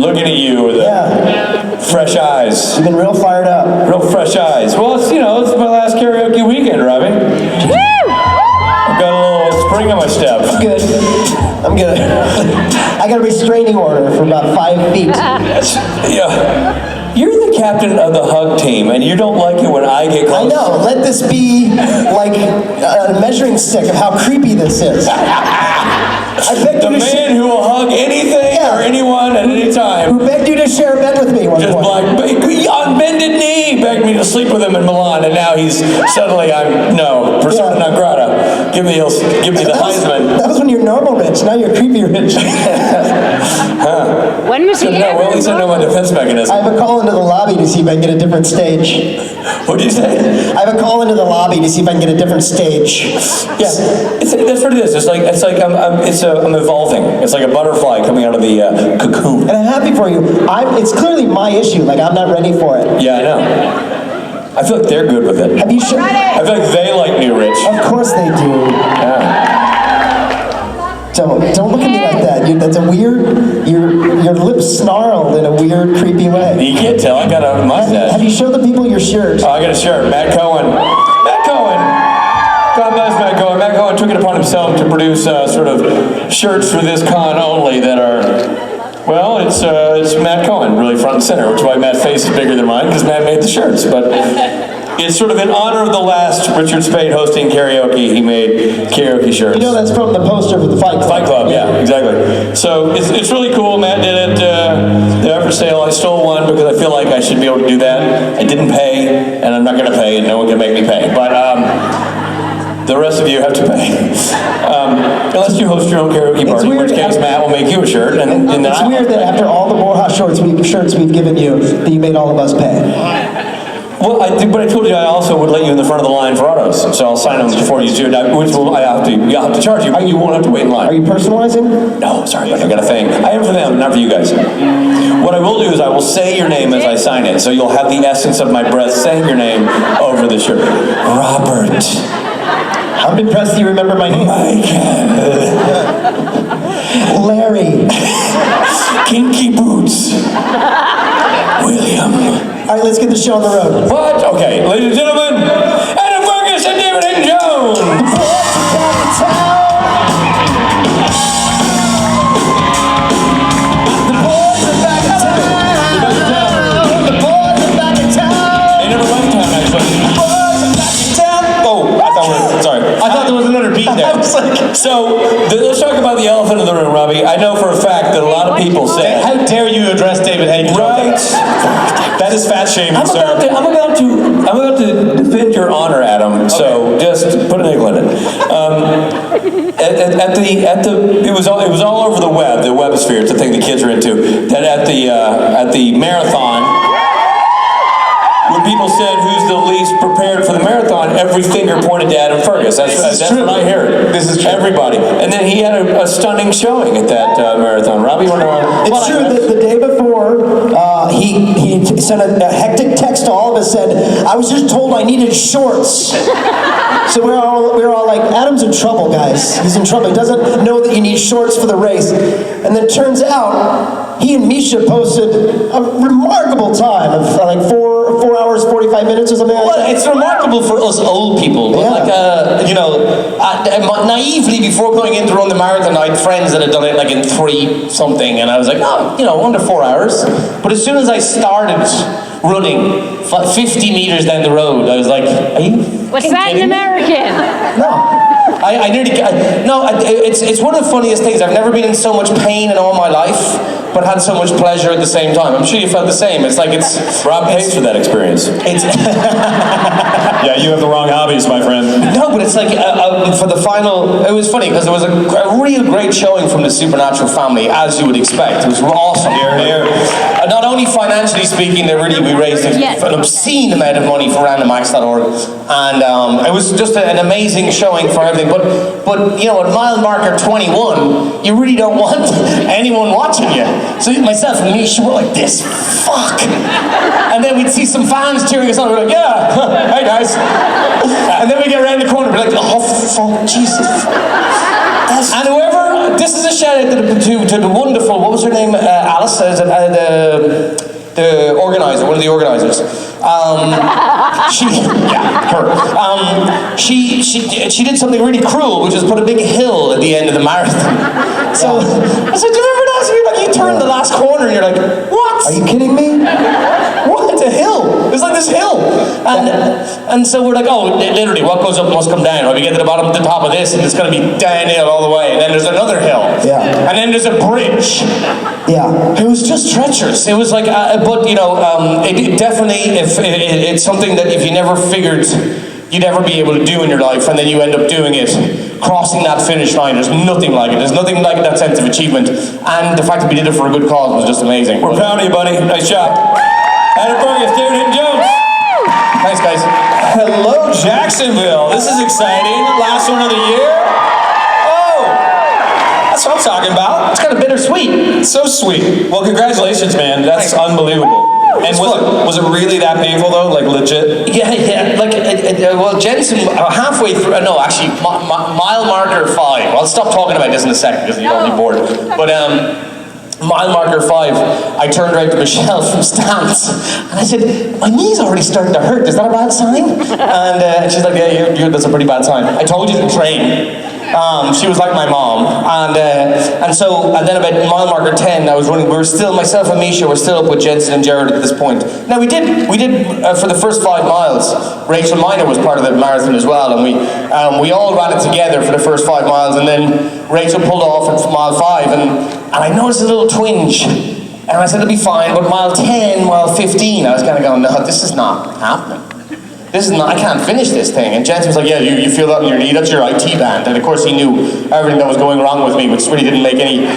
looking at you with fresh eyes. You've been real fired up. Real fresh eyes. Well, it's it's my last karaoke weekend, Robbie. I've got a little spring in my step. Good. I'm good. I got a restraining order for about 5 feet. Yeah. You're the captain of the hug team, and you don't like it when I get close. I know. Let this be like a measuring stick of how creepy this is. I begged the you to man who will hug anything or anyone at any time. Who begged you to share a bed with me one just point. on bended knee, begged me to sleep with him in Milan, and now he's suddenly persona non grata. Give me the Heisman. That was when you're normal rich. Now you're creepy rich. When was he? Well, at least I know my defense mechanism. I have a call into the lobby to see if I can get a different stage. What'd you say? I have a call into the lobby to see if I can get a different stage. Yeah, that's what it is. It's like I'm evolving. It's like a butterfly coming out of the cocoon. And I'm happy for you. It's clearly my issue. Like I'm not ready for it. Yeah, I know. I feel like they're good with it. Have you I feel like they like me, Rich. Of course they do. Yeah. Don't look at me like that. That's a weird. Your lips snarled in a weird, creepy way. You can't tell. I got a mustache. Have you showed the people your shirt? Oh, I got a shirt. Matt Cohen. Matt Cohen. God bless Matt Cohen. Matt Cohen took it upon himself to produce sort of shirts for this con only that are. Well, it's Matt Cohen, really front and center, which is why Matt's face is bigger than mine, because Matt made the shirts. But it's sort of in honor of the last Richard Spade hosting karaoke, he made karaoke shirts. You know that's from the poster for the Fight Club. Fight Club, yeah, exactly. So it's really cool. Matt did it. They're for sale. I stole one because I feel like I should be able to do that. I didn't pay, and I'm not going to pay, and no one can make me pay. But the rest of you have to pay. Unless you host your own karaoke party, in which case Matt will make you a shirt. And it's weird that after all the Warhol shirts we've given you, that you made all of us pay. Well, but I told you I also would let you in the front of the line for autos, so I'll sign them for you too. Which you'll have to charge you. You won't have to wait in line. Are you personalizing? No, sorry, I got a thing. I am for them, not for you guys. What I will do is I will say your name as I sign it, so you'll have the essence of my breath saying your name over the shirt. Robert. I'm impressed you remember my name. Larry. Kinky Boots. William. All right, let's get the show on the road. What? Okay, ladies and gentlemen, Adam Fergus and David Hayden Jones. The boys are back in town. The boys are back in town. They never left town, actually. The boys are back in town. Oh, I thought there was another beat there. I was like, so, let's talk about the elephant in the room, Robbie. I know for a fact that a lot of people say, how dare you address David Hayden? Right. That is fat shaming, I'm about to defend your honor, Adam. So just put a nickel in it. It was all over the web sphere. It's the thing the kids are into. That at the marathon, when people said who's the least prepared for the marathon, every finger pointed to Adam Fergus. That's what I heard. This is true. Everybody. And then he had a stunning showing at that marathon. Robbie, you want to? it's true that the day before, he sent a hectic text to all of us, said, I was just told I needed shorts. So we were all like, Adam's in trouble, guys. He's in trouble. He doesn't know that you need shorts for the race. And then it turns out, he and Misha posted a remarkable time of like 4 hours, 45 minutes or something like that. It's remarkable for us old people. But naively before going in to run the marathon, I had friends that had done it like in 3 something, and I was like, under 4 hours. But as soon as I started running 50 meters down the road, I was like, are you? What's that in American? No. It's one of the funniest things. I've never been in so much pain in all my life, but had so much pleasure at the same time. I'm sure you felt the same. Rob pays for that experience. Yeah, you have the wrong hobbies, my friend. No, but it's like for the final. It was funny because there was a real great showing from the Supernatural family, as you would expect. It was awesome. Here. Not only financially speaking, we raised an obscene amount of money for randomacts.org, and it was just an amazing showing for everything. But at mile marker 21, you really don't want anyone watching you. So myself and Misha were like, this fuck. And then we'd see some fans cheering us on. We're like, yeah, hey guys. And then we get around the corner, we're like, oh fuck, Jesus. And whoever This is a shout out to the wonderful, what was her name? Alice, the organizer, one of the organizers. She did something really cruel, which was put a big hill at the end of the marathon. So I said, do you remember that? So you turn the last corner and you're like, what? Are you kidding me? What? It's a hill. It's like this hill. And so we're like, oh, literally, what goes up must come down. Or we get to the bottom, the top of this, and it's going to be downhill all the way. And then there's another hill. Yeah. And then there's a bridge. Yeah. It was just treacherous. It was like, but you know, it definitely, it's something that if you never figured you'd ever be able to do in your life, and then you end up doing it, crossing that finish line, there's nothing like it. There's nothing like that sense of achievement. And the fact that we did it for a good cause was just amazing. We're proud of you, buddy. Nice job. Attaboy, David Hinton Jones. Thanks, guys. Hello, Jacksonville. This is exciting. Last one of the year. Oh, that's what I'm talking about. It's kind of bittersweet. It's so sweet. Well, congratulations, man. That's unbelievable. And was it really that painful though? Like legit? Yeah. Like, well, Jensen, halfway through, no, actually, mile marker 5. I'll stop talking about this in a second because you'll be bored. But mile marker 5, I turned around to Michelle from Stance, and I said, my knee's already starting to hurt. Is that a bad sign? And she's like, yeah, that's a pretty bad sign. I told you to train. She was like my mom, and then about mile marker 10, I was running. We were still, myself and Misha were still up with Jensen and Jared at this point. Now we did for the first 5 miles. Rachel Miner was part of the marathon as well, and we all ran it together for the first 5 miles, and then Rachel pulled off at mile 5, and I noticed a little twinge, and I said it'll be fine. But mile 10, mile 15, I was kind of going, no, this is not happening. I can't finish this thing. And Jensen was like, yeah, you feel that in your knee? That's your IT band. And of course he knew everything that was going wrong with me, which really didn't make anything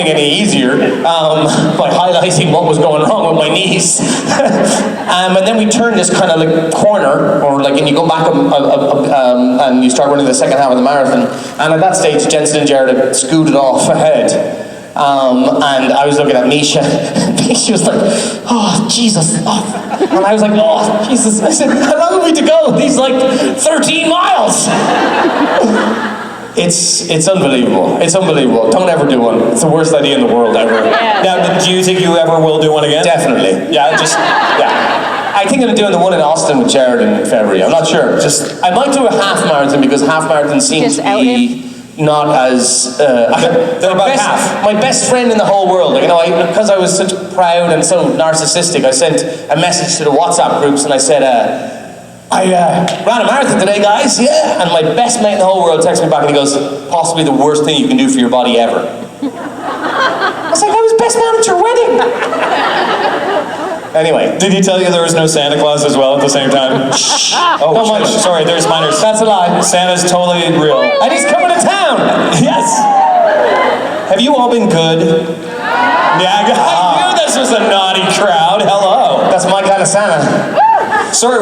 any easier by highlighting what was going wrong with my knees. And then we turned this kind of like corner, or like, and you go back and you start running the second half of the marathon. And at that stage, Jensen and Jared had scooted off ahead. And I was looking at Misha. Misha was like, oh, Jesus. Oh. And I was like, oh, Jesus. I said, how long have we to go? He's like, 13 miles. It's unbelievable. It's unbelievable. Don't ever do one. It's the worst idea in the world ever. Yeah. Now, do you think you ever will do one again? Definitely. Yeah, I think I'm doing the one in Austin with Jared in February. I'm not sure. I might do a half marathon because half marathon seems to be not as they're about half. My best friend in the whole world. Like, you know, because I was such proud and so narcissistic, I sent a message to the WhatsApp groups and I said, I ran a marathon today, guys. Yeah. And my best mate in the whole world texts me back and he goes, possibly the worst thing you can do for your body ever. I was like, I was best man at your wedding. Anyway. Did he tell you there was no Santa Claus as well at the same time? Oh, no, Minor. Sorry, there's Miners. That's a lie. Santa's totally real. And he's coming to town. Yes. Have you all been good? Yeah, I knew this was a naughty crowd. Hello. That's my kind of Santa. Sorry,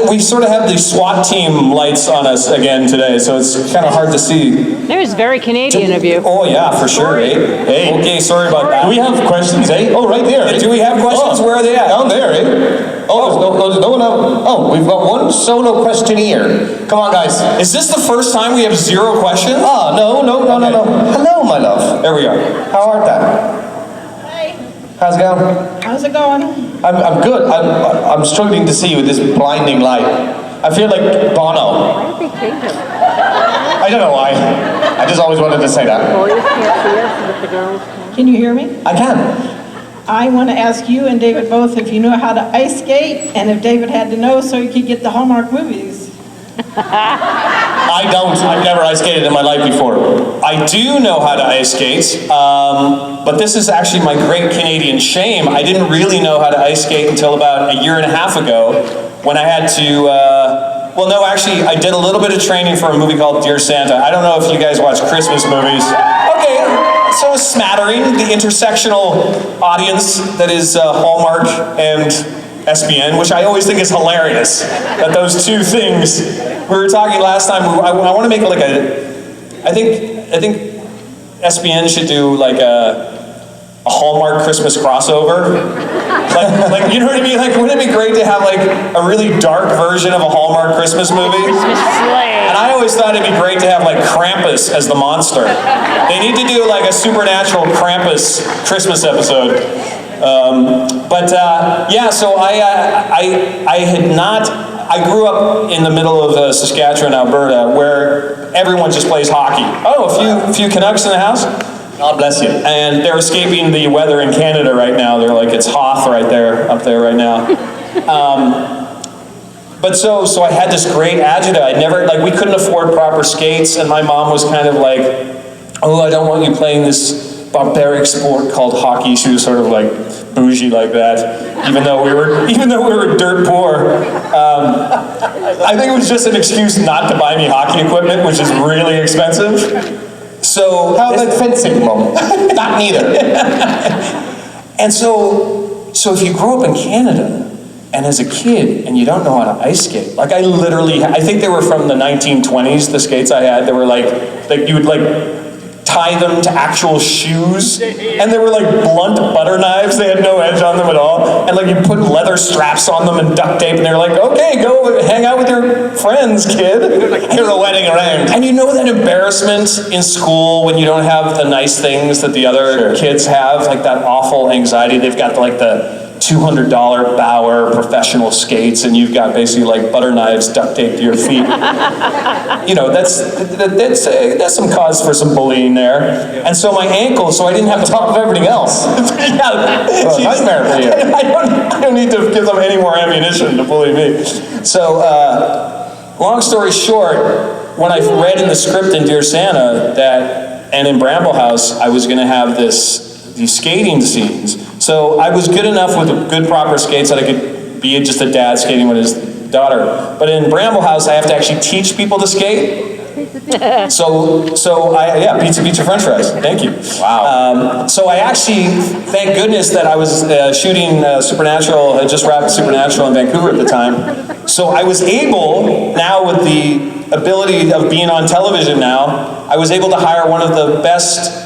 we sort of have the SWAT team lights on us again today, so it's kind of hard to see. That was very Canadian of you. Oh yeah, for sure, eh? Hey. Okay, sorry about that. Do we have questions, eh? Oh, right there. Do we have questions? Where are they at? Down there, eh? Oh, there's no one out. Oh, we've got one solo questionnaire. Come on, guys. Is this the first time we have 0 questions? Oh, no. Hello, my love. There we are. How art thou? How's it going? How's it going? I'm good. I'm struggling to see with this blinding light. I feel like Bono. Why did they change it? I don't know why. I just always wanted to say that. Boys can't see us, but the girls can. Can you hear me? I can. I want to ask you and David both if you know how to ice skate, and if David had to know so he could get the Hallmark movies. I don't. I've never ice skated in my life before. I do know how to ice skate, but this is actually my great Canadian shame. I didn't really know how to ice skate until about 1.5 years ago when I had to, well no, actually I did a little bit of training for a movie called Dear Santa. I don't know if you guys watch Christmas movies. Okay, so a smattering, the intersectional audience that is Hallmark and SBN, which I always think is hilarious, that those two things, we were talking last time, I want to make like I think SBN should do like a Hallmark Christmas crossover. Like, you know what I mean? Like, wouldn't it be great to have like a really dark version of a Hallmark Christmas movie? Christmas sleigh. And And I always thought it'd be great to have like Krampus as the monster. They need to do like a supernatural Krampus Christmas episode. Yeah, so I had not, I grew up in the middle of Saskatchewan, Alberta, where everyone just plays hockey. Oh, a few Canucks in the house? God bless you. And they're escaping the weather in Canada right now. They're like, it's Hoth right there, up there right now. But so I had this great agita. I never, like, we couldn't afford proper skates, and my mom was kind of like, oh, I don't want you playing this barbaric sport called hockey. She was sort of like bougie like that, even though we were dirt poor. I think it was just an excuse not to buy me hockey equipment, which is really expensive. So How about fencing, Mom? Not neither. And so if you grow up in Canada, and as a kid, and you don't know how to ice skate, like I think they were from the 1920s, the skates I had. They were like you would like tie them to actual shoes, and they were like blunt butter knives. They had no edge on them at all, and like you put leather straps on them and duct tape, and they're like, okay, go hang out with your friends, kid. Pirouetting around. And you know that embarrassment in school when you don't have the nice things that the other kids have, like that awful anxiety. They've got like the $200 Bauer professional skates, and you've got basically like butter knives duct taped to your feet. You know, that's some cause for some bullying there. And so my ankle, so I didn't have to Top of everything else. yeah, Nightmare for you. I don't need to give them any more ammunition to bully me. So, long story short, when I read in the script in Dear Santa and in Bramble House, I was going to have these skating scenes. So I was good enough with good proper skates that I could be just a dad skating with his daughter. But in Bramble House, I have to actually teach people to skate. Pizza French fries. Thank you. Wow. So I actually, thank goodness that I was shooting Supernatural, I just wrapped Supernatural in Vancouver at the time. So I was able, now with the ability of being on television now, I was able to hire one of the best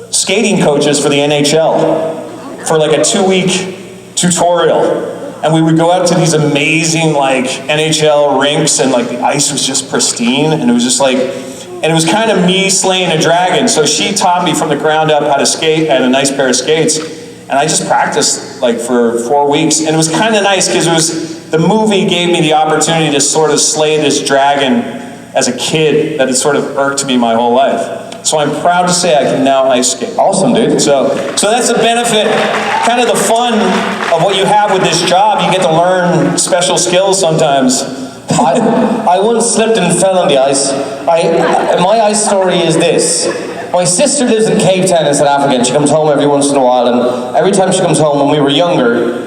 skating coaches for the NHL for like a 2-week tutorial. And we would go out to these amazing like NHL rinks, and like the ice was just pristine, and it was just like, and it was kind of me slaying a dragon. So she taught me from the ground up how to skate and a nice pair of skates, and I just practiced like for 4 weeks, and it was kind of nice because the movie gave me the opportunity to sort of slay this dragon as a kid that had sort of irked me my whole life. So I'm proud to say I can now ice skate. Awesome, dude. So that's the benefit, kind of the fun of what you have with this job. You get to learn special skills sometimes. I once slipped and fell on the ice. My ice story is this. My sister lives in Cape Town in South Africa, and she comes home every once in a while, and every time she comes home when we were younger,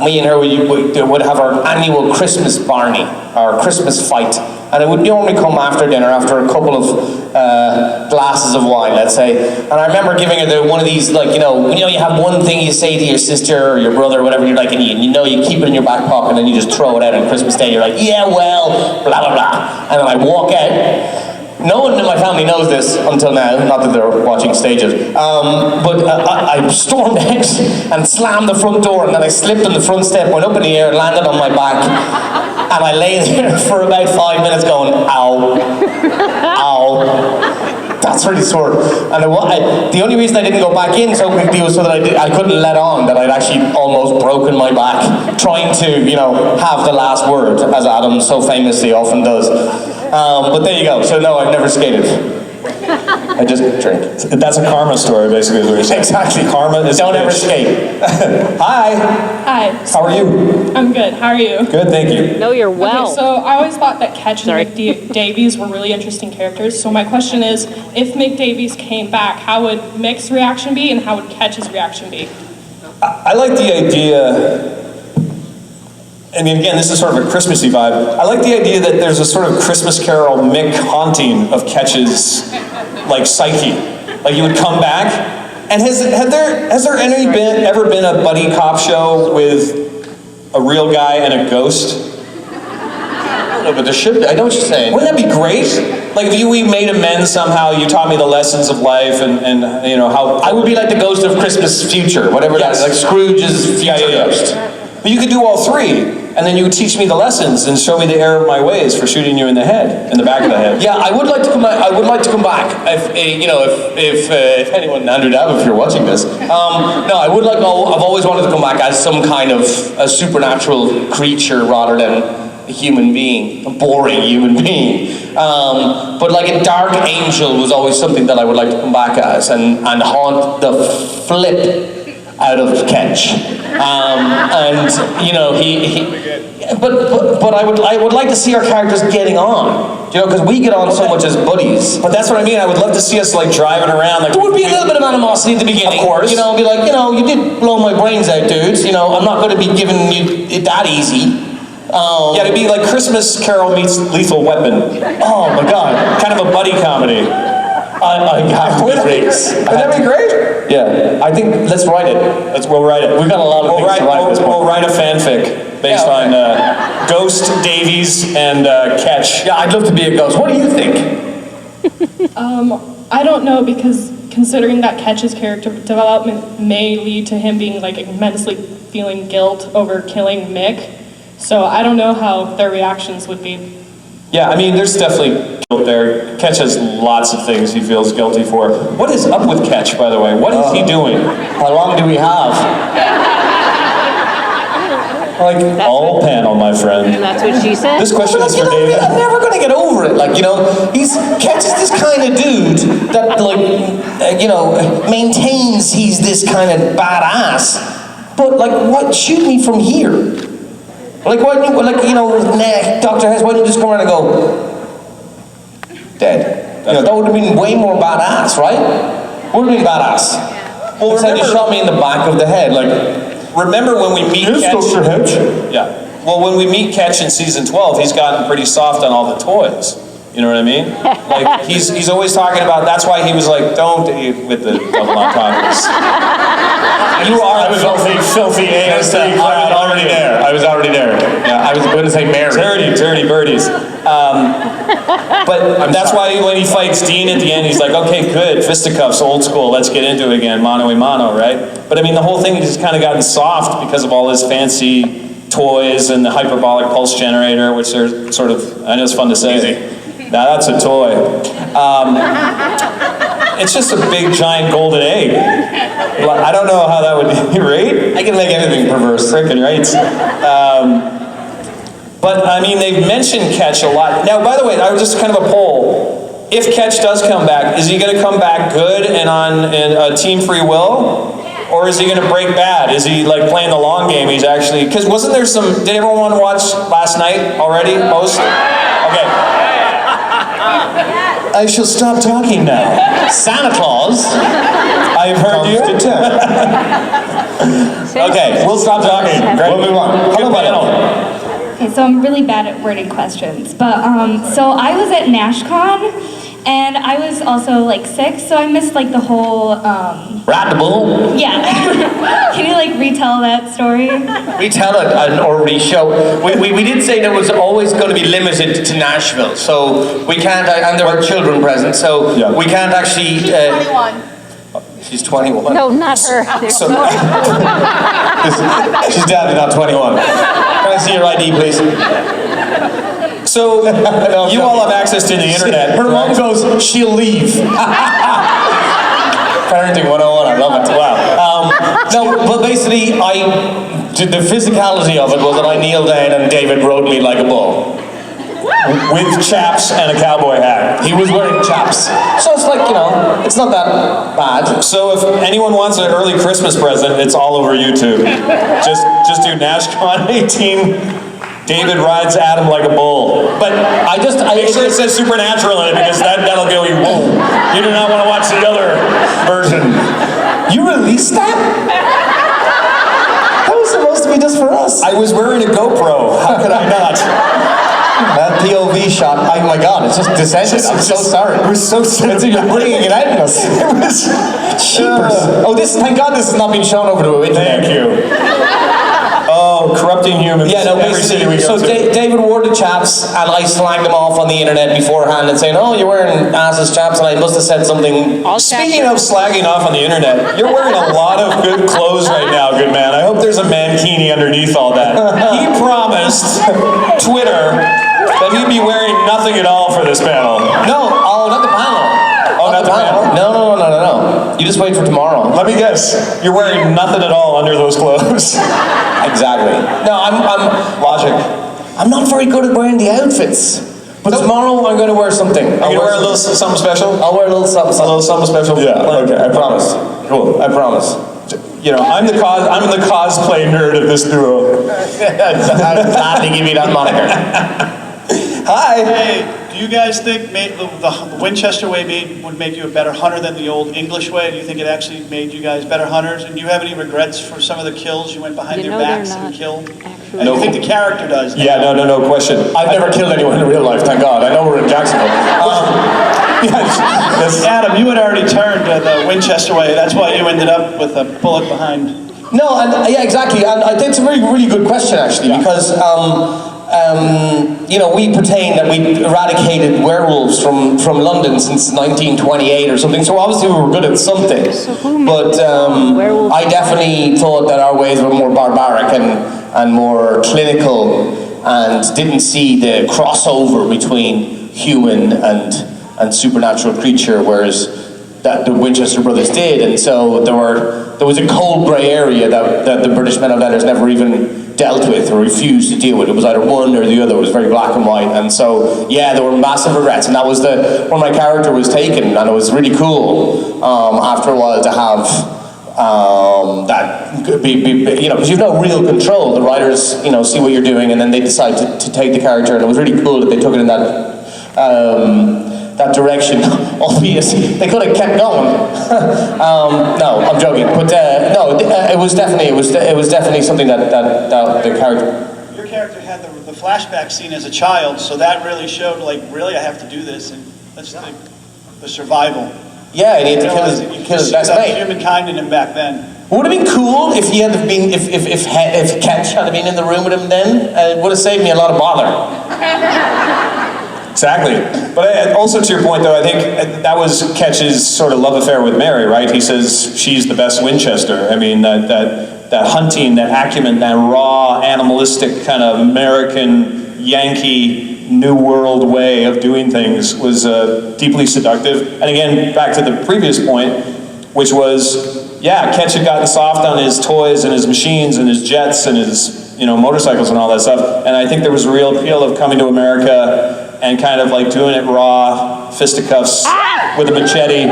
me and her would have our annual Christmas Barney, our Christmas fight. And it would normally come after dinner, after a couple of glasses of wine, let's say. And I remember giving her one of these, like, you have one thing you say to your sister or your brother or whatever, you're like, and you keep it in your back pocket, and then you just throw it out on Christmas Day. You're like, yeah, well, blah, blah, blah. And then I walk out. No one in my family knows this until now, not that they're watching stages. But I stormed out and slammed the front door, and then I slipped on the front step, went up in the air, landed on my back, and I lay there for about 5 minutes going, ow, ow. That's really sore. And the only reason I didn't go back in so quickly was so that I couldn't let on that I'd actually almost broken my back, trying to, have the last word, as Adam so famously often does. But there you go. So no, I've never skated. I just drink. That's a karma story, basically, is what you're saying. Exactly. Karma is Don't ever skate. Hi. Hi. How are you? I'm good. How are you? Good, thank you. Know you're well. Okay, so I always thought that Ketch and Mick Davies were really interesting characters. So my question is, if Mick Davies came back, how would Mick's reaction be, and how would Ketch's reaction be? I like the idea. I mean, again, this is sort of a Christmassy vibe. I like the idea that there's a sort of Christmas Carol Mick haunting of Ketch's, like, psyche. Like, you would come back, and has there ever been a buddy cop show with a real guy and a ghost? I don't know, but there should be. I know what you're saying. Wouldn't that be great? Like, if we made amends somehow, you taught me the lessons of life, and how... I would be like the ghost of Christmas Future, whatever that is, like Scrooge's future ghost. But you could do all three. and then you would teach me the lessons and show me the error of my ways for shooting you in the head, in the back of the head. Yeah, I would like to come back. I would like to come back. If anyone, Andrew Dabb, if you're watching this, no, I would like. I've always wanted to come back as some kind of a supernatural creature rather than a human being, a boring human being. But like a dark angel was always something that I would like to come back as and haunt the flip out of Ketch. And you know, but I would like to see our characters getting on. You know, because we get on so much as buddies. But that's what I mean. I would love to see us like driving around. Like there would be a little bit of animosity at the beginning. Of course. You know, be like, you know, you did blow my brains out, dudes. You know, I'm not going to be giving you it that easy. Yeah, it'd be like Christmas Carol meets Lethal Weapon. Oh my God. Kind of a buddy comedy. I have to be great. Would that be great? Yeah, I think let's write it. We'll write it. We've got a lot of things to write at this point. We'll write a fanfic based on Ghost, Davies, and Ketch. Yeah, I'd love to be a ghost. What do you think? I don't know, because considering that Ketch's character development may lead to him being like immensely feeling guilt over killing Mick. So I don't know how their reactions would be. Yeah, I mean, there's definitely guilt there. Ketch has lots of things he feels guilty for. What is up with Ketch, by the way? What is he doing? How long do we have? Like, all panel, my friend. That's what she said. This question is for David. I'm never going to get over it. Like, you know, Ketch is this kind of dude that, like, you know, maintains he's this kind of badass. But, like, what? Shoot me from here. Like, why don't you, like, you know, Dr. Hess, why don't you just come around and go, dead? You know, that would have been way more badass, right? Would have been badass. Well, instead you shot me in the back of the head, like, remember when we meet Ketch? Dr. Hedge. Yeah. Well, when we meet Ketch in season 12, he's gotten pretty soft on all the toys. You know what I mean? Like, he's always talking about, that's why he was like, don't eat with the double entendres. You are a filthy ASD crowd. I was already there. Yeah, I was going to say Mary. Dirty birdies. But that's why when he fights Dean at the end, he's like, okay, good, fisticuffs, old school, let's get into it again, mano a mano, right? But I mean, the whole thing has just kind of gotten soft because of all his fancy toys and the hyperbolic pulse generator, which are sort of, I know it's fun to say. Easy. Now that's a toy. It's just a big giant golden egg. I don't know how that would be, right? I can make anything perverse. Frickin' right. But I mean, they've mentioned Ketch a lot. Now, by the way, I was just kind of a poll. If Ketch does come back, is he going to come back good and on Team Free Will? Or is he going to break bad? Is he like playing the long game? He's actually, because wasn't there some, did everyone watch last night already? Most? Okay. I shall stop talking now. Santa Claus. I've heard you. Okay, we'll stop talking. Great. We'll move on. Hello, panel. Okay, so I'm really bad at wording questions, but so I was at NashCon, and I was also like sick, so I missed like the whole Rat the bull. yeah. Can you like retell that story? Retell it or re-show. We did say that it was always going to be limited to Nashville, so we can't, and there were children present, so Yeah. we can't actually... 21. She's 21. No, not her. So, She's definitely not 21. Can I see your ID, please? so you all have access to the internet. Her mom goes, she'll leave. Parenting 101, I love it. Wow. No, but basically, the physicality of it was that I kneeled down and David rode me like a bull. With chaps and a cowboy hat. He was wearing chaps. So it's like, you know, it's not that bad. So if anyone wants an early Christmas present, it's all over YouTube. Just do NashCon 18. David rides Adam like a bull. But Make sure it says supernatural in it, because that'll go you, whoa. You do not want to watch the other version. You released that? That was supposed to be just for us. I was wearing a GoPro. How could I not? That POV shot, oh my God, it's just descended. I'm so sorry. It was so sad. You're bringing it out in us. It was Cheapers. Thank God this has not been shown over the internet. Thank you. Oh, corrupting humans. Yeah, no, Every city we basically, go so to. David wore the chaps, and I slagged them off on the internet beforehand and saying, oh, you're wearing asses chaps, and I must have said something. Speaking of slagging off on the internet, you're wearing a lot of good clothes right now, good man. I hope there's a mankini underneath all that. He promised Twitter that he'd be wearing nothing at all for this panel. No, not the panel. Oh, not the panel. No. You just wait for tomorrow. Let me guess. You're wearing nothing at all under those clothes. Exactly. No, I'm Logic. I'm not very good at wearing the outfits. But tomorrow I'm going to wear something. You're gonna wear a little something special? I'll wear a little something. A little something special? Yeah. Okay. I promise. Cool. I promise. You know, I'm the cosplay nerd of this duo. I'd gladly give you that moniker. Hi. Hey, do you guys think the Winchester way would make you a better hunter than the old English way? Do you think it actually made you guys better hunters? And do you have any regrets for some of the kills you went behind their backs and killed? And do you think the character does? Yeah, no question. I've never killed anyone in real life, thank God. I know we're in Jacksonville. Yes. Adam, you had already turned the Winchester way. That's why you ended up with a bullet behind. No, and yeah, exactly. And I think it's a really, really good question actually, because you know, we pertain that we eradicated werewolves from London since 1928 or something. So obviously we were good at something. But I definitely thought that our ways were more barbaric and more clinical, and didn't see the crossover between human and supernatural creature, whereas that the Winchester brothers did. And so there was a cold grey area that the British men of letters never even dealt with or refused to deal with. It was either one or the other. It was very black and white. And so, yeah, there were massive regrets. And that was where my character was taken. And it was really cool after a while to have that be you know, because you've no real control. The writers, you know, see what you're doing and then they decide to take the character. And it was really cool that they took it in that direction, albeit they could have kept going. No, I'm joking, but no, it was definitely something that the character. Your character had the flashback scene as a child, so that really showed, like, really I have to do this, and that's the survival. Yeah, and he had to kill his best mate. Humankind in him back then. Would have been cool if he had been if Ketch had been in the room with him then. It would have saved me a lot of bother. Exactly. But also to your point, though, I think that was Ketch's sort of love affair with Mary, right? He says she's the best Winchester. I mean, that hunting, that acumen, that raw, animalistic kind of American, Yankee, New World way of doing things was deeply seductive. And again, back to the previous point, which was, yeah, Ketch had gotten soft on his toys and his machines and his jets and his, you know, motorcycles and all that stuff. And I think there was a real appeal of coming to America and kind of like doing it raw, fisticuffs with a machete.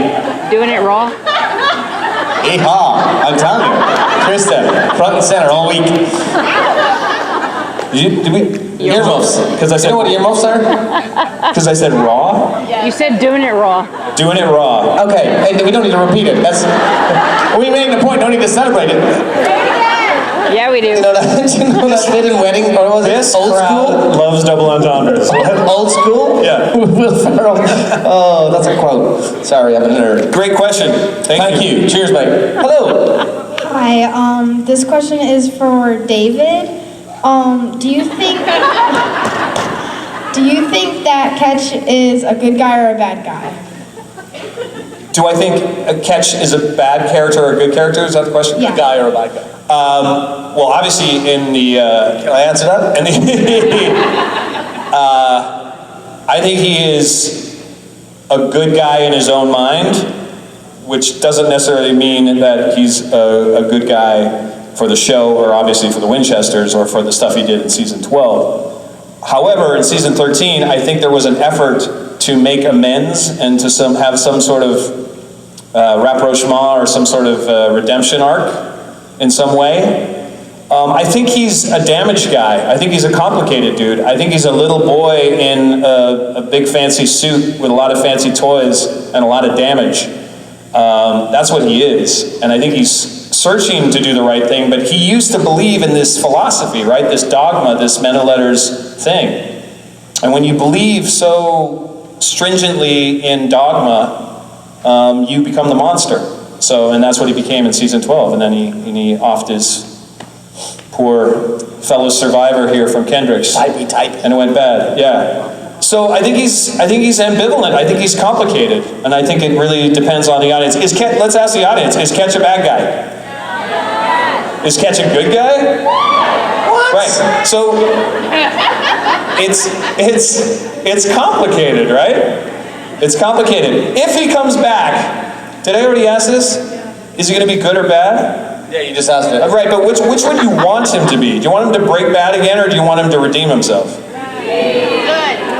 Doing it raw? Yeehaw, I'm telling you. Krista, front and center all week. Did we? Earmuffs. Because I said, you know what earmuffs are? Because I said raw? You said doing it raw. Doing it raw. Okay, and we don't need to repeat it. We made the point, don't need to celebrate it. Yeah, we do. You know that bit in Wedding, or was This it Old crowd School? loves double entendres. Old School? Yeah. Will Ferrell. Oh, that's a quote. Sorry, I'm a nerd. Great question. Thank you. Cheers, mate. Hello. Hi, this question is for David. Do you think that Ketch is a good guy or a bad guy? Do I think Ketch is a bad character or a good character? Is that the question? Yeah. A guy or a bad guy? Well, obviously in the... Can I answer that? I think he is a good guy in his own mind, which doesn't necessarily mean that he's a good guy for the show or obviously for the Winchesters or for the stuff he did in season 12. However, in season 13, I think there was an effort to make amends and to have some sort of rapprochement or some sort of redemption arc in some way. I think he's a damaged guy. I think he's a complicated dude. I think he's a little boy in a big fancy suit with a lot of fancy toys and a lot of damage. That's what he is. And I think he's searching to do the right thing, but he used to believe in this philosophy, right? This dogma, this men of letters thing. And when you believe so stringently in dogma, you become the monster. So, and that's what he became in season 12. And then he offed his poor fellow survivor here from Kendricks. Typey. And it went bad, yeah. So I think he's ambivalent. I think he's complicated. And I think it really depends on the audience. Let's ask the audience, is Ketch a bad guy? Is Ketch a good guy? What? Right. So it's complicated, right? It's complicated. If he comes back, did I already ask this? Is he going to be good or bad? Yeah, you just asked it. Right, but which would you want him to be? Do you want him to break bad again, or do you want him to redeem himself?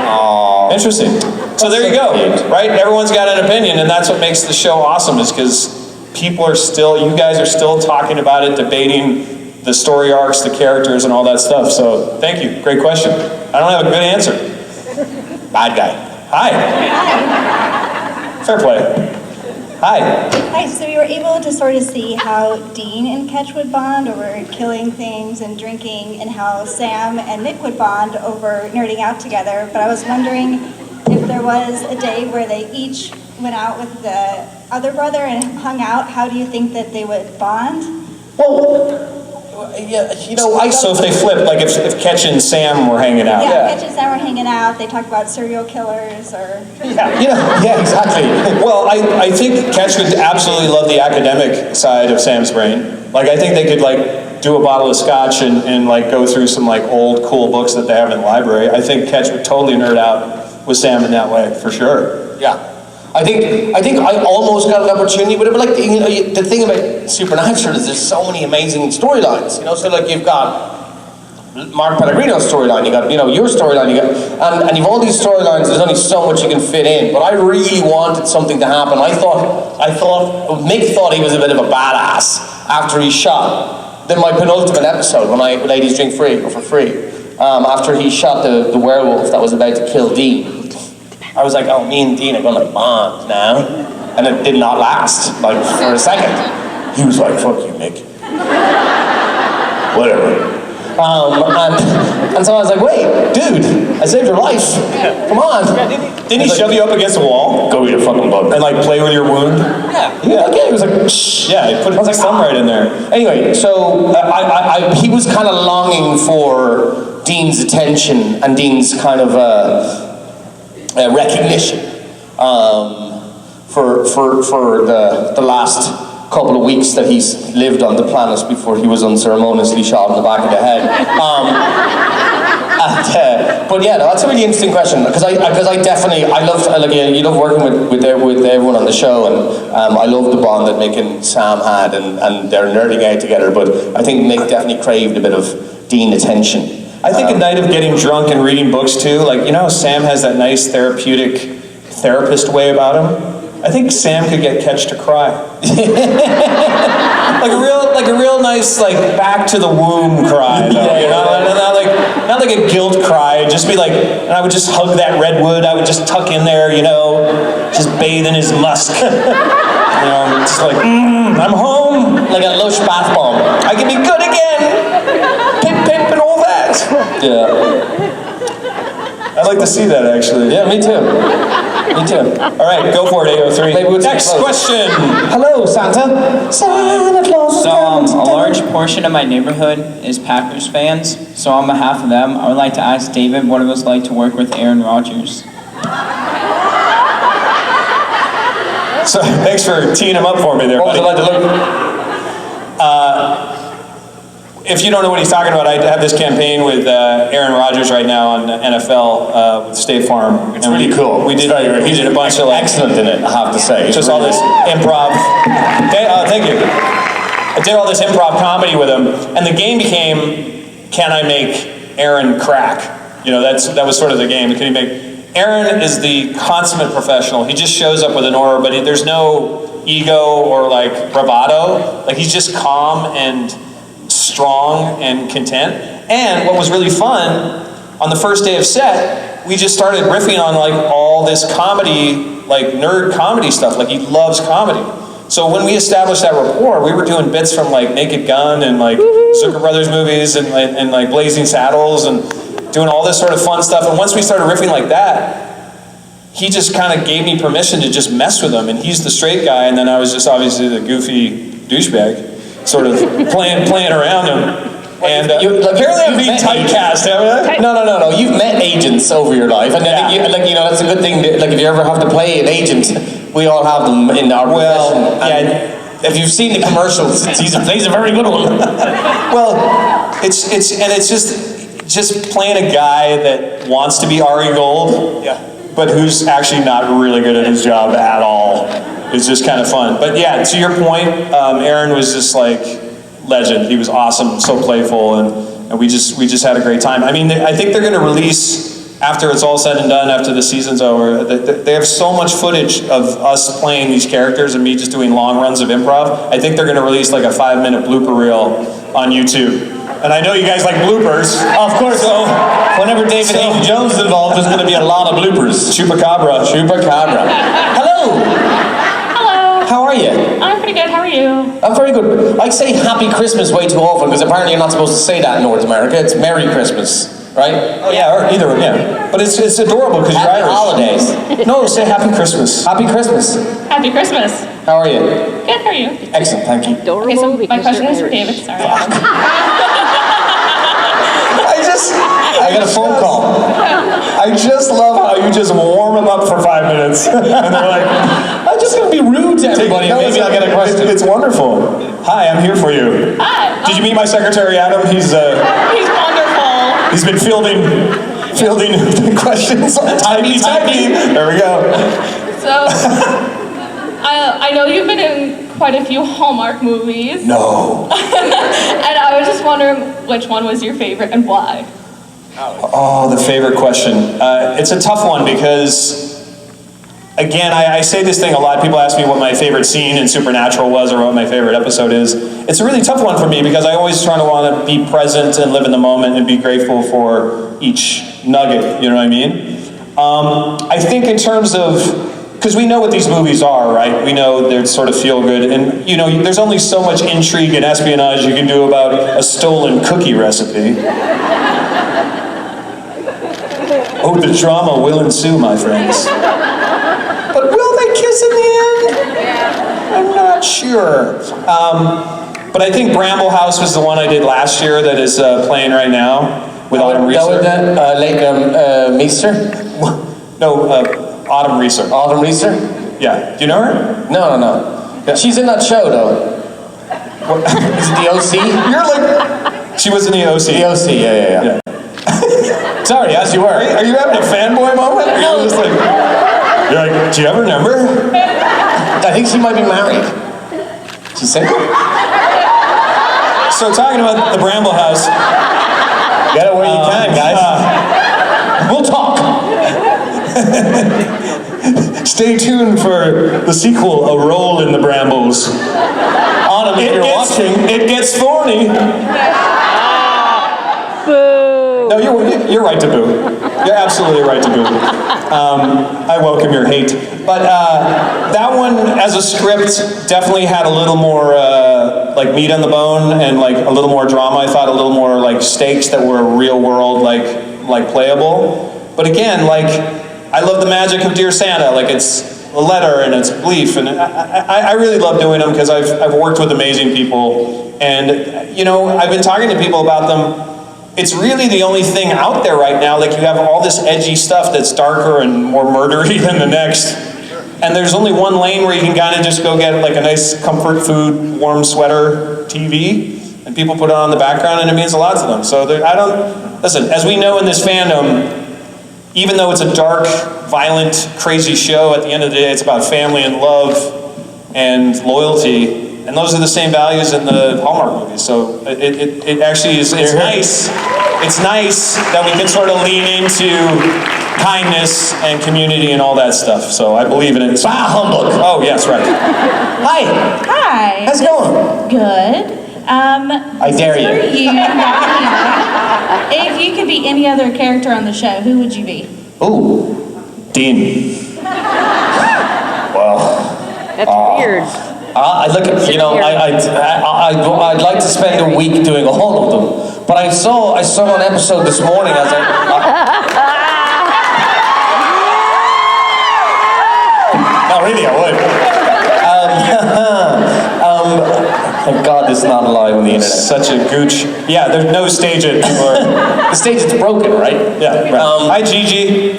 Aww. Interesting. So there you go, right? Everyone's got an opinion, and that's what makes the show awesome, is because people are still, you guys are still talking about it, debating the story arcs, the characters, and all that stuff. So thank you. Great question. I don't have a good answer. Bad guy. Hi. Fair play. Hi. Hi, so you were able to sort of see how Dean and Ketch would bond over killing things and drinking, and how Sam and Nick would bond over nerding out together. But I was wondering if there was a day where they each went out with the other brother and hung out, how do you think that they would bond? Well, yeah, you know, So if they flipped, like if Ketch and Sam were hanging out. Yeah, Ketch and Sam were hanging out, they talked about serial killers or... Yeah, exactly. Well, I think Ketch would absolutely love the academic side of Sam's brain. Like, I think they could, like, do a bottle of scotch and like, go through some, like, old, cool books that they have in the library. I think Ketch would totally nerd out with Sam in that way, for sure. Yeah. I think I almost got an opportunity, but like, you know, the thing about Supernatural is there's so many amazing storylines, you know, so like you've got Mark Pellegrino's storyline, you got, you know, your storyline, you got, and you've all these storylines, there's only so much you can fit in, but I really wanted something to happen. Mick thought he was a bit of a badass after he shot, then my penultimate episode, when Ladies Drink Free, or for free, after he shot the werewolf that was about to kill Dean. I was like, oh, me and Dean are gonna bond now. And it did not last, like, for a second. He was like, fuck you, Mick. Whatever. And so I was like, wait, dude, I saved your life. Come on. Didn't he shove you up against a wall? Go eat a fucking bug. And like play with your wound? Yeah. He was like, shh. Yeah, he put his thumb right in there. Anyway, so he was kind of longing for Dean's attention and Dean's kind of recognition for the last couple of weeks that he's lived on the planet before he was unceremoniously shot in the back of the head. But yeah, no, that's a really interesting question, because I definitely, I love, like, you love working with everyone on the show, and I love the bond that Mick and Sam had, and they're nerding out together, but I think Mick definitely craved a bit of Dean attention. I think a night of getting drunk and reading books too, like, you know how Sam has that nice therapeutic therapist way about him? I think Sam could get Ketch to cry. like a real nice, like, back to the womb cry, though, you know? Not like a guilt cry, just be like, and I would just hug that redwood, I would just tuck in there, you know, just bathe in his musk. You know, just like, I'm home. Like a lush bath bomb. I can be good again. Pip and all that. Yeah. I'd like to see that, actually. Yeah, me too. Me too. All right, go for it, AO3. Next question. Hello, Santa. Santa Claus. So, a large portion of my neighborhood is Packers fans. So, on behalf of them, I would like to ask David what it was like to work with Aaron Rodgers. So, thanks for teeing him up for me there, buddy. What was it like to look? If you don't know what he's talking about, I have this campaign with Aaron Rodgers right now on NFL with State Farm. It's really cool. We did a bunch of, like, excellent in it, I have to say. Just all this improv. Thank you. I did all this improv comedy with him, and the game became, can I make Aaron crack? You know, that was sort of the game. Can you make? Aaron is the consummate professional. He just shows up with an aura, but there's no ego or like bravado. Like, he's just calm and strong and content. And what was really fun, on the first day of set, we just started riffing on like all this comedy, like nerd comedy stuff. Like, he loves comedy. So when we established that rapport, we were doing bits from like Naked Gun and like Zucker Brothers movies and like Blazing Saddles and doing all this sort of fun stuff. And once we started riffing like that, he just kind of gave me permission to just mess with him. And he's the straight guy, and then I was just obviously the goofy douchebag, sort of playing around him. And apparently I'm being typecast, haven't I? No. You've met agents over your life, and I think that's a good thing. Like, if you ever have to play an agent, we all have them in our profession. if you've seen the commercials, he's a very good one. Well, it's just playing a guy that wants to be Ari Gold, but who's actually not really good at his job at all. It's just kind of fun. But yeah, to your point, Aaron was just like legend. He was awesome, so playful, and we just had a great time. I mean, I think they're going to release, after it's all said and done, after the season's over, they have so much footage of us playing these characters and me just doing long runs of improv. I think they're going to release like a 5-minute blooper reel on YouTube. And I know you guys like bloopers. Of course. So whenever David Hayden Jones is involved, there's going to be a lot of bloopers. Chupacabra. Hello. Hello. How are you? I'm pretty good. How are you? I'm very good. I say Happy Christmas way too often because apparently you're not supposed to say that in North America. It's Merry Christmas, right? Oh yeah, or either, yeah. But it's adorable because you're Irish. Holidays. No, say Happy Christmas. Happy Christmas. Happy Christmas. How are you? Good. How are you? Excellent. Thank you. Okay, so my question is for David. Sorry. I got a phone call. I just love how you just warm them up for 5 minutes. And they're like, I'm just going to be rude to everybody. Maybe I'll get a question. It's wonderful. Hi, I'm here for you. Hi. Did you meet my secretary, Adam? He's wonderful. He's been fielding questions. Typey. There we go. So, I know you've been in quite a few Hallmark movies. No. And I was just wondering which one was your favorite and why? Oh, the favorite question. It's a tough one because, again, I say this thing a lot. People ask me what my favorite scene in Supernatural was or what my favorite episode is. It's a really tough one for me because I always try to want to be present and live in the moment and be grateful for each nugget, you know what I mean? I think in terms of, because we know what these movies are, right? We know they're sort of feel good, and you know, there's only so much intrigue and espionage you can do about a stolen cookie recipe. Oh, the drama will ensue, my friends. But will they kiss in the end? I'm not sure. But I think Bramble House was the one I did last year that is playing right now with Autumn Reeser. Meester? No, Autumn Reeser. Autumn Reeser? Yeah. Do you know her? No. Yeah. She's in that show, though. Is it the OC? You're like... She was in the OC. The OC, yeah. Sorry, as you were. Are you having a fanboy moment? No. You're just like... You're like, do you have her number? I think she might be married. She's single? So talking about the Bramble House... Get it where you can, guys. We'll talk. Stay tuned for the sequel, A Roll in the Brambles. Autumn, if you're watching, it gets thorny. Boo. No, you're right to boo. You're absolutely right to boo. I welcome your hate. But that one, as a script, definitely had a little more like meat on the bone and like a little more drama. I thought a little more like stakes that were real world, like playable. But again, like I love the magic of Dear Santa. Like it's a letter and it's belief, and I really love doing them because I've worked with amazing people, and you know I've been talking to people about them. It's really the only thing out there right now. Like you have all this edgy stuff that's darker and more murdery than the next. And there's only one lane where you can kind of just go get like a nice comfort food, warm sweater TV, and people put it on the background and it means a lot to them. So listen, as we know in this fandom, even though it's a dark, violent, crazy show, at the end of the day it's about family and love and loyalty. And those are the same values in the Hallmark movies. So it actually is, it's nice. It's nice that we can sort of lean into kindness and community and all that stuff. So I believe in it. Bah humbug. Oh, yes, right. Hi. Hi. How's it going? Good. I dare you. If you could be any other character on the show, who would you be? Ooh. Dean. Well. That's weird. I'd like to spend a week doing all of them, but I saw an episode this morning. I was like, no, really, I would. Thank God this is not live on the internet. Such a gooch. Yeah, there's no stage it. The stage is broken, right? Yeah. Right. Hi, Gigi.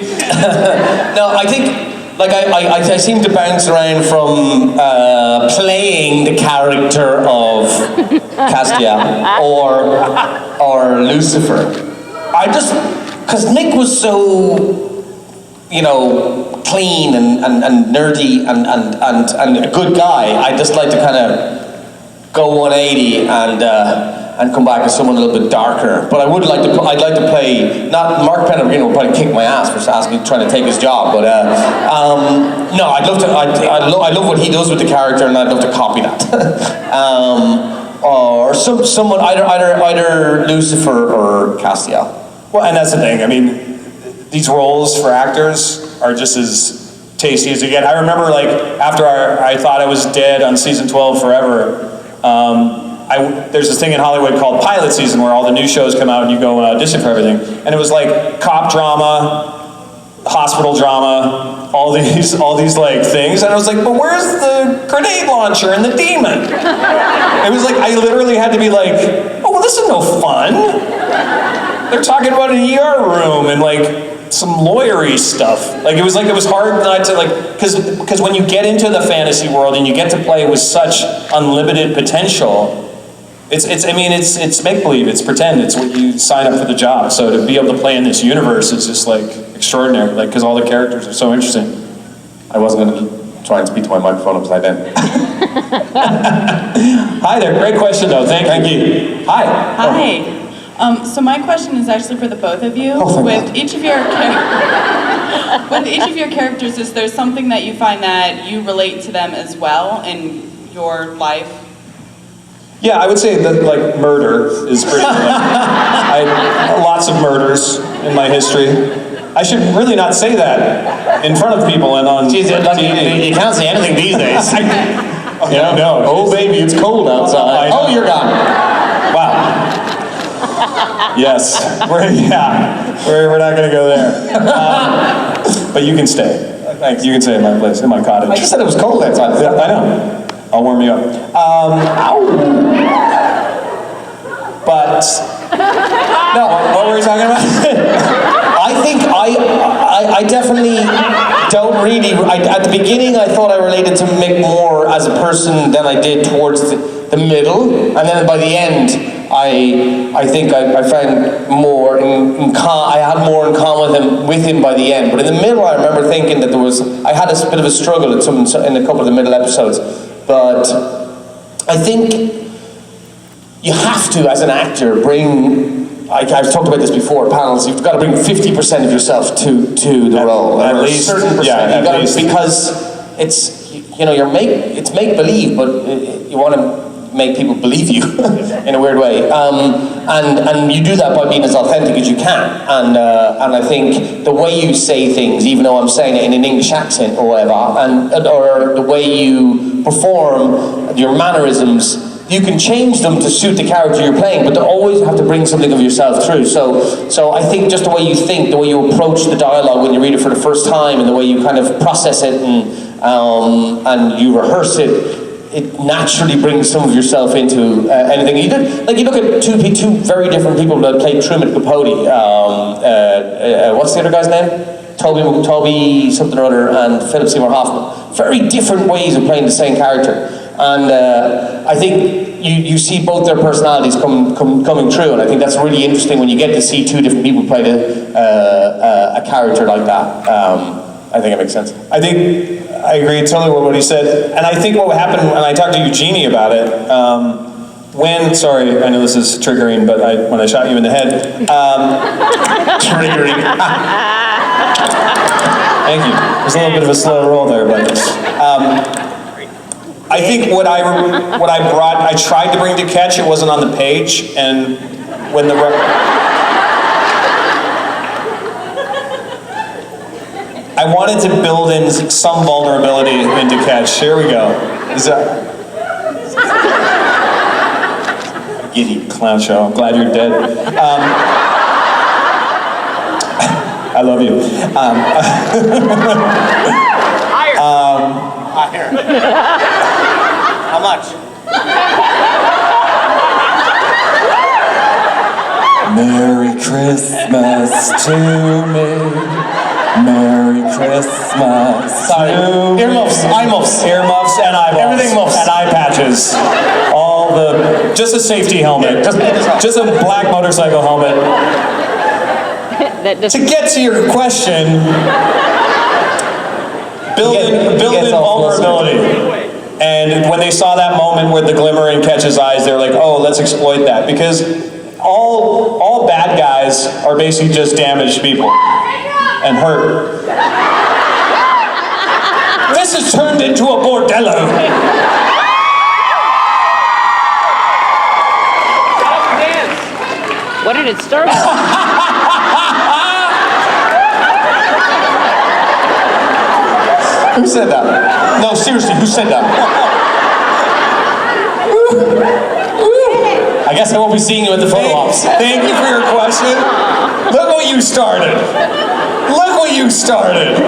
No, I think. Like I seem to bounce around from playing the character of Castiel or Lucifer. Because Nick was so, clean and nerdy and a good guy, I'd just like to kind of go 180 and come back as someone a little bit darker. But I'd like to play, not Mark Penner, will probably kick my ass for trying to take his job, but no, I love what he does with the character, and I'd love to copy that. Or someone, either Lucifer or Castiel. Well, and that's the thing, I mean, these roles for actors are just as tasty as you get. I remember, after I thought I was dead on season 12 forever, there's this thing in Hollywood called pilot season where all the new shows come out and you go and audition for everything. And it was like cop drama, hospital drama, all these things. And I was like, but where's the grenade launcher and the demon? It was like, I literally had to be like, oh, well, this is no fun. They're talking about an ER room and some lawyery stuff. It was hard not to because when you get into the fantasy world and you get to play with such unlimited potential, it's make-believe, it's pretend, it's what you sign up for the job. So to be able to play in this universe is just extraordinary, because all the characters are so interesting. I wasn't going to try and speak to my microphone upside down. Hi there, great question though, thank you. Hi. Hi. So my question is actually for the both of you. With each of your characters, is there something that you find that you relate to them as well in your life? Yeah, I would say that murder is pretty. Lots of murders in my history. I should really not say that in front of people and on TV. You can't say anything these days. No. Oh baby, it's cold outside. Oh, you're gone. Wow. Yes, we're not going to go there. But you can stay. Thanks. You can stay in my place, in my cottage. I just said it was cold outside. Yeah, I know. I'll warm you up. But no, what were we talking about? I think I definitely don't really. At the beginning, I thought I related to Mick more as a person than I did towards the middle, and then by the end, I think I found more I had more in common with him by the end. But in the middle, I remember thinking that I had a bit of a struggle in a couple of the middle episodes. But I think you have to, as an actor, I've talked about this before at panels, you've got to bring 50% of yourself to the role. At least, a certain percent. Because it's, it's make-believe, but you want to make people believe you in a weird way. And you do that by being as authentic as you can. And I think the way you say things, even though I'm saying it in an English accent or whatever, or the way you perform, your mannerisms, you can change them to suit the character you're playing, but they always have to bring something of yourself through. So I think just the way you think, the way you approach the dialogue when you read it for the first time, and the way you kind of process it and you rehearse it, it naturally brings some of yourself into anything you did. You look at two very different people that played Truman Capote. What's the other guy's name? Toby something or other, and Philip Seymour Hoffman. Very different ways of playing the same character. And I think you see both their personalities coming true, and I think that's really interesting when you get to see two different people play a character like that. I think it makes sense. I agree totally with what he said, and I think what happened when I talked to Eugenie about it, sorry, I know this is triggering, but when I shot you in the head, triggering. Thank you. There's a little bit of a slow roll there, but I think what I tried to bring to Catch, it wasn't on the page, and when I wanted to build in some vulnerability into Catch. Here we go. Giddy clown show. I'm glad you're dead. I love you. Higher. How much? Merry Christmas to me. Merry Christmas. Sorry, earmuffs, eye muffs. Earmuffs and eyeballs. Everything muffs. And eye patches. All the, just a safety helmet. Just a black motorcycle helmet. To get to your question, build in vulnerability. And when they saw that moment with the glimmer in Ketch's eyes, they were like, oh, let's exploit that. Because all bad guys are basically just damaged people and hurt. This has turned into a bordello. What did it start with? Who said that? No, seriously, who said that? I guess I won't be seeing you at the photo ops. Thank you for your question. Look what you started. Look what you started.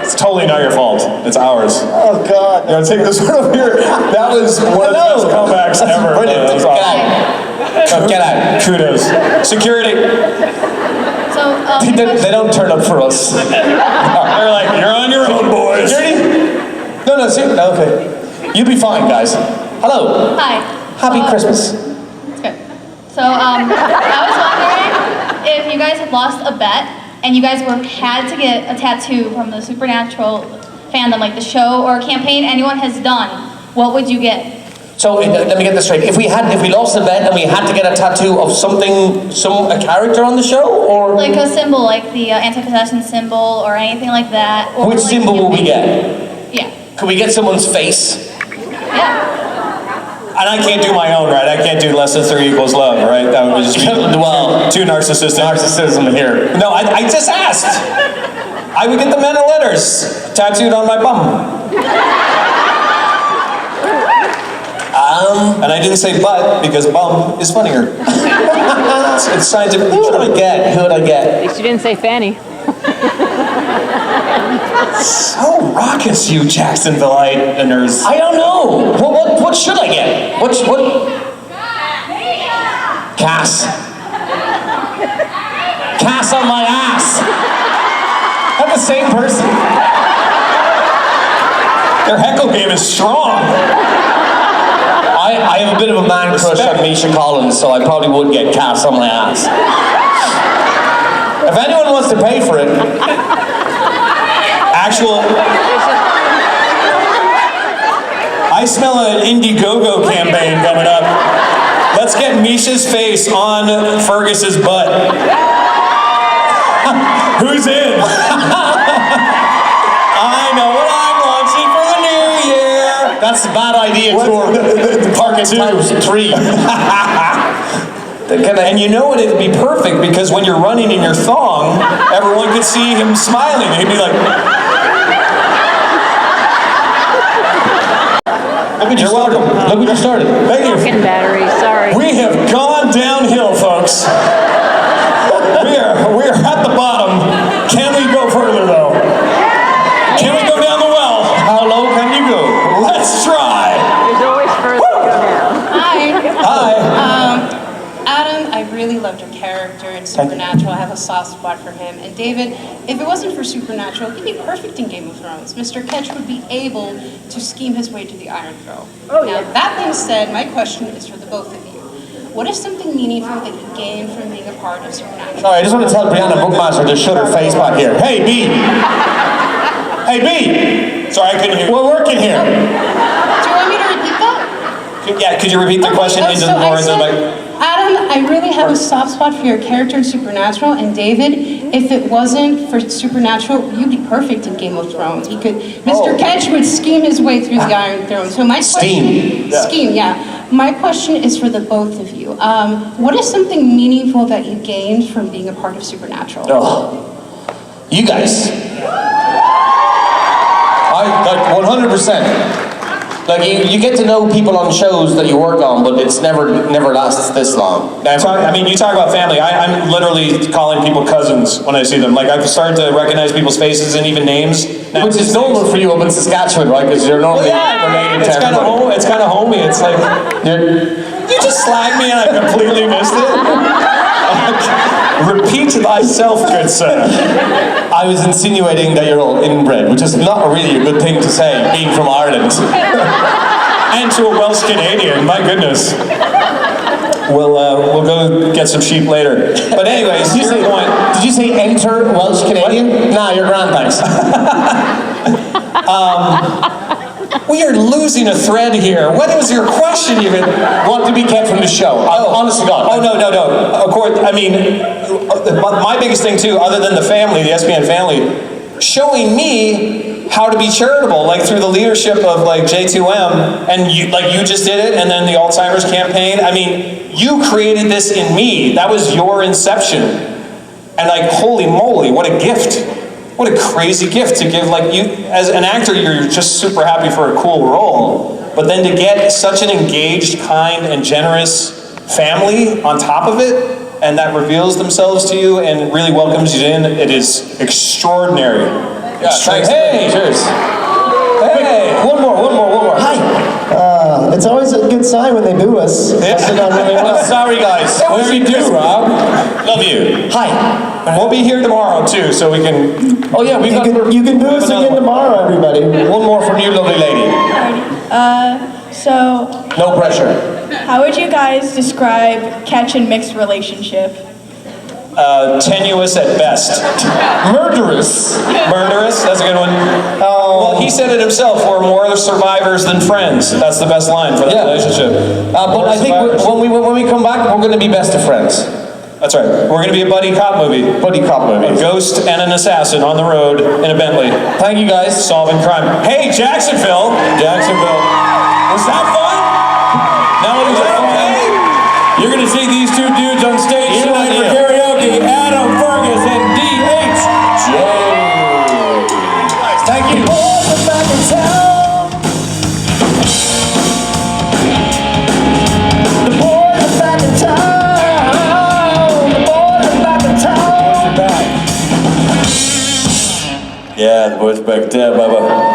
It's totally not your fault. It's ours. Oh, God. You want to take this one over here? That was one of the best comebacks ever. Brilliant. That was awesome. Get out. Kudos. Security. So, They don't turn up for us. They're like, you're on your own, boys. No, see, no, okay. You'll be fine, guys. Hello. hi. Happy Christmas. Good. So, I was wondering if you guys had lost a bet and you guys had to get a tattoo from the Supernatural fandom, like the show or campaign anyone has done, what would you get? So let me get this straight. If we lost a bet and we had to get a tattoo of a character on the show, or Like a symbol, like the anti-possession symbol or anything like that. Or which like symbol will we get? Yeah. Could we get someone's face? Yeah. And I can't do my own, right? I can't do less than 3 equals love, right? That would just be too narcissistic. Narcissism here. No, I just asked. I would get the men of letters tattooed on my bum. And I didn't say butt because bum is funnier. it's scientific. Who would I get? At least you didn't say Fanny. So raucous, you Jacksonvilleiters. I don't know. What should I get? What? Cass. Cass on my ass. Not the same person. Their heckle game is strong. I have a bit of a man crush on Misha Collins, so I probably would get Cass on my ass. If anyone wants to pay for it. I smell an Indiegogo campaign coming up. Let's get Misha's face on Fergus's butt. Who's in? I know what I'm launching for the new year. That's a bad idea, tour. The park is times 3. And you know what, it'd be perfect because when you're running in your thong, everyone could see him smiling. He'd be like, You're welcome. Look what you started. thank you. Fucking battery, sorry. We have gone downhill, folks. We are at the bottom. Can we go further, though? Can we go down the well? How low can you go? Let's try. There's always further to go down. Hi. Adam, I really loved your character in Supernatural. I have a soft spot for him. And David, if it wasn't for Supernatural, he'd be perfect in Game of Thrones. Mr. Ketch would be able to scheme his way to the Iron Throne. Now, that being said, my question is for the both of you. What is something meaningful that you gained from being a part of Supernatural? Sorry, I just want to tell Brianna Bookmaster to shut her face back here. Hey, B! Hey, B! Sorry, I couldn't hear. We're working here. Do you want me to repeat that? Yeah, could you repeat the question into the So more I into the said, Adam, I really have a soft spot for your character in Supernatural, and David, if it wasn't for Supernatural, you'd be perfect in Game of Thrones. He could, Mr. Ketch would scheme his way through the Iron Throne. So my question, scheme, yeah. My question is for the both of you. What is something meaningful that you gained from being a part of Supernatural? Oh, you guys. I like 100%. Like you get to know people on shows that you work on, but it's never lasts this long. I mean, you talk about family. I'm literally calling people cousins when I see them. Like I've started to recognize people's faces and even names. Now, which is normal for you up in Saskatchewan, right? Because you're normally related to everybody. It's kind of homey. It's like you just slagged me and I completely missed it. Repeat thyself, good sir. I was insinuating that you're all inbred, which is not really a good thing to say, being from Ireland. And to a Welsh Canadian, my goodness. We'll go get some sheep later. But anyways, Did you say enter Welsh Canadian? Nah, you're grand, thanks. We are losing a thread here. What was your question even? Want to be kept from the show? Honest to God. Oh, no. Of course, I mean, my biggest thing too, other than the family, the SPN family, showing me how to be charitable, like through the leadership of like J2M, and you just did it, and then the Alzheimer's campaign. I mean, you created this in me. That was your inception. And like, holy moly, what a gift. What a crazy gift to give, like, you, as an actor, you're just super happy for a cool role, but then to get such an engaged, kind, and generous family on top of it, and that reveals themselves to you and really welcomes you in, it is extraordinary. Yeah, thanks. Hey! Cheers. Hey! One more. Hi. It's always a good sign when they boo us. Must have done really well. I'm sorry, guys. What do we do, Rob? Love you. Hi. And we'll be here tomorrow, too, so we can... Oh, yeah, You can boo us again tomorrow, everybody. One more from you, lovely lady. So, No pressure. how would you guys describe Catch and Mick's relationship? Tenuous at best. Murderous. Murderous, that's a good one. Well, he said it himself, we're more survivors than friends. That's the best line for that relationship. But I think when we come back, we're going to be best of friends. That's right. We're going to be a buddy cop movie. Buddy cop movie. A ghost and an assassin on the road in a Bentley. Thank you, guys. Solving crime. Hey, Jacksonville! Was that fun? Now it was okay. You're going to see these two dudes on stage tonight for karaoke. Adam Fergus and D.H. Thank you. Yeah, the boys back there, Bubba.